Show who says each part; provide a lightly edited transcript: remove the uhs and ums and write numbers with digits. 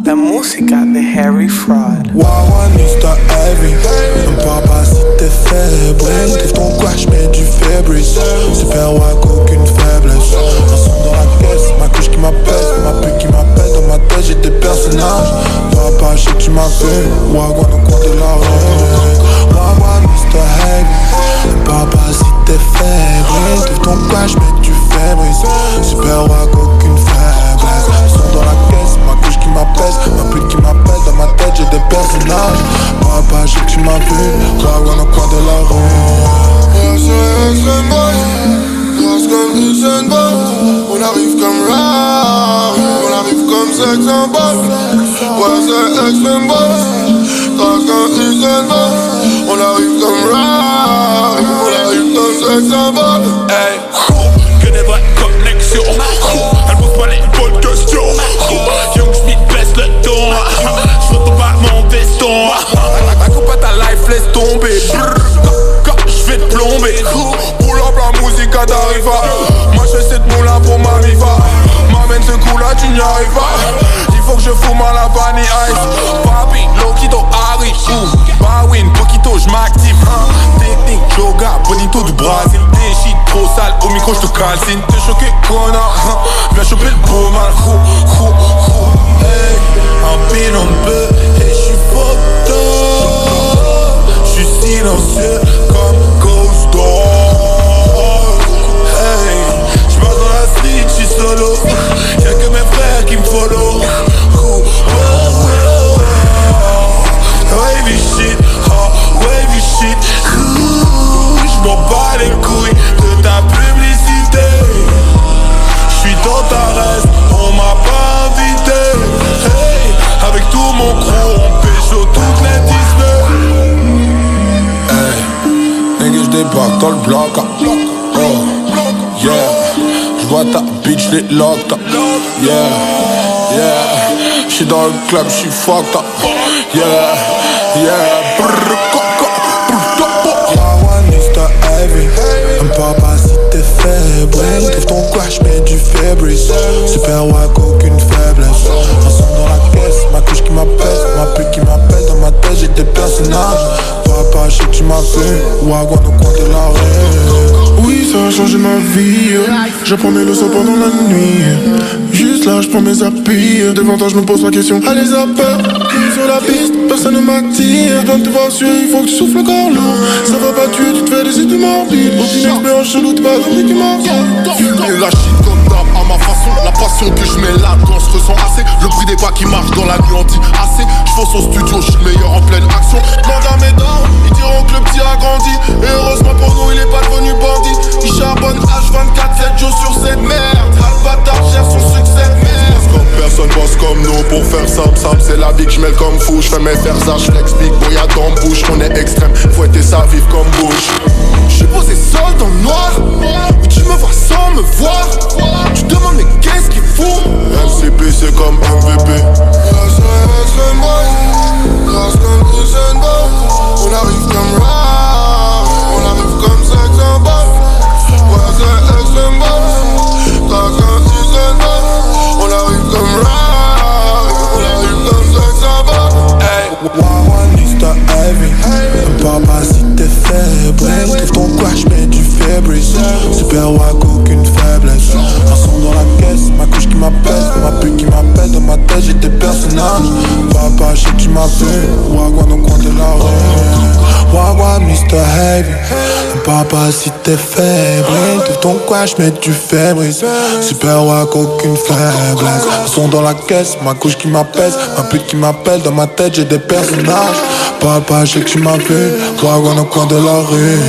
Speaker 1: La música de Harry Fraud.
Speaker 2: Wawa, Mr. Heavy. Ne parle pas si t'es faible. T'es ton quoi, j'mets du Fabrice. Super wack, aucune faiblesse. Un son dans la caisse, ma couche qui m'appelle, ma pute qui m'appelle. Dans ma tête, j'ai des personnages. Papa, je sais que tu m'as vu. Wawa, au coin de la rue. Wawa, Mr. Heavy. Ne parle pas si t'es faible. T'es ton quoi, j'mets du Fabrice. Super wack, aucune faiblesse. Un son dans la caisse, ma couche qui m'appelle, ma pute qui m'appelle. Dans ma tête, j'ai des personnages. Papa, je sais que tu m'as vu. Wawa, au coin de la rue.
Speaker 3: Grâce comme Usain Bolt, on arrive comme Rari, on arrive comme sex symbole. Ouais, c'est extrême boss. Grâce comme Usain Bolt, on arrive comme Rari, on arrive comme sex symbole.
Speaker 4: Hey, que des vraies connexions. Elle pose pas les bonnes questions. Young Smith baisse le ton. J'retourne pas mon veston. La coupe à ta life, laisse tomber. J'vais te plomber. Pull up la musique d'Arriva. Moi je sais de moulin pour ma viva. M'amène ce coup là, tu n'y arrives pas. Il faut que je fume à la Vanille Ice. Papi, Loquito, Harry, Bawin, Poquito, j'm'active. Technique, yoga, bonito du Brésil. Des shit trop sale, au micro j'te calcine. T'es choqué, connard. Viens choper le beau mal. Hey, un bilan bleu et j'suis photo. J'suis silencieux comme Ghost Dog. Hey, j'marche dans la street, j'suis solo. Y'a que mes frères qui me follow. Wavy shit, wavy shit. J'm'en bats les couilles de ta publicité. J'suis dans ta reste, on m'a pas invité. Hey, avec tout mon crew, on pécho toutes les Disney. Hey, nigga j'débarque dans le bloc. Oh, yeah. J'vois ta bitch, les locked. Yeah, yeah. J'suis dans le club, j'suis fucked up. Yeah, yeah.
Speaker 2: Wawa, Mr. Heavy. Ne parle pas si t'es faible. Trouve ton quoi, j'mets du Fabrice. Super wack, aucune faiblesse. Un son dans la caisse, ma couche qui m'appelle, ma pute qui m'appelle. Dans ma tête, j'ai des personnages. Papa, je sais que tu m'as vu. Wawa, au coin de la rue.
Speaker 3: Oui, ça a changé ma vie. J'apprends mes leçons pendant la nuit. Juste là, j'prends mes appuis. Devant toi, j'me pose la question. Allez, zapper, sur la piste, personne ne m'attire. Donne te voir sûr, il faut que tu souffles encore lourd. Ça va pas tuer, tu te fais des études morbides. Aucune expérience chelou, t'es pas dans les
Speaker 4: Fumer la shit comme d'hab à ma façon. La passion que je mets là-dedans se ressent assez. Le bruit des pas qui marchent dans la nuit, on dit assez. J'fonce au studio, j'suis le meilleur en pleine action. Demande à mes dents, ils diront que le petit a grandi. Et heureusement pour nous, il est pas devenu bandit. Il charbonne H24, 7 jours sur cette merde. Albatard gère son succès, merde.
Speaker 3: Comme personne bosse comme nous pour faire simple, c'est la vie que j'mêle comme fou. J'fais mes fers, j'flex big boy à dans bouche. On est extrême, fouetter ça vive comme bouche.
Speaker 4: J'suis posé seul dans le noir. Mais tu me vois sans me voir. Tu demandes mais qu'est-ce qu'il fout?
Speaker 3: MCP c'est comme MVP.
Speaker 2: Grâce comme Usain Bolt, on arrive comme Rari, on arrive comme sex symbole. Ouais, c'est extrême boss. Grâce comme Usain Bolt, on arrive comme Rari, on arrive comme sex symbole.
Speaker 4: Hey,
Speaker 2: Wawa, Mr. Heavy. Ne parle pas si t'es faible. Trouve ton quoi, j'mets du Fabrice. Super wack, aucune faiblesse. Un son dans la caisse, ma couche qui m'appelle, ma pute qui m'appelle. Dans ma tête, j'ai des personnages. Papa, je sais que tu m'as vu. Wawa, au coin de la rue. Wawa, Mr. Heavy. Ne parle pas si t'es faible. Trouve ton quoi, j'mets du Fabrice. Super wack, aucune faiblesse. Un son dans la caisse, ma couche qui m'appelle, ma pute qui m'appelle. Dans ma tête, j'ai des personnages. Papa, je sais que tu m'as vu. Wawa, au coin de la rue.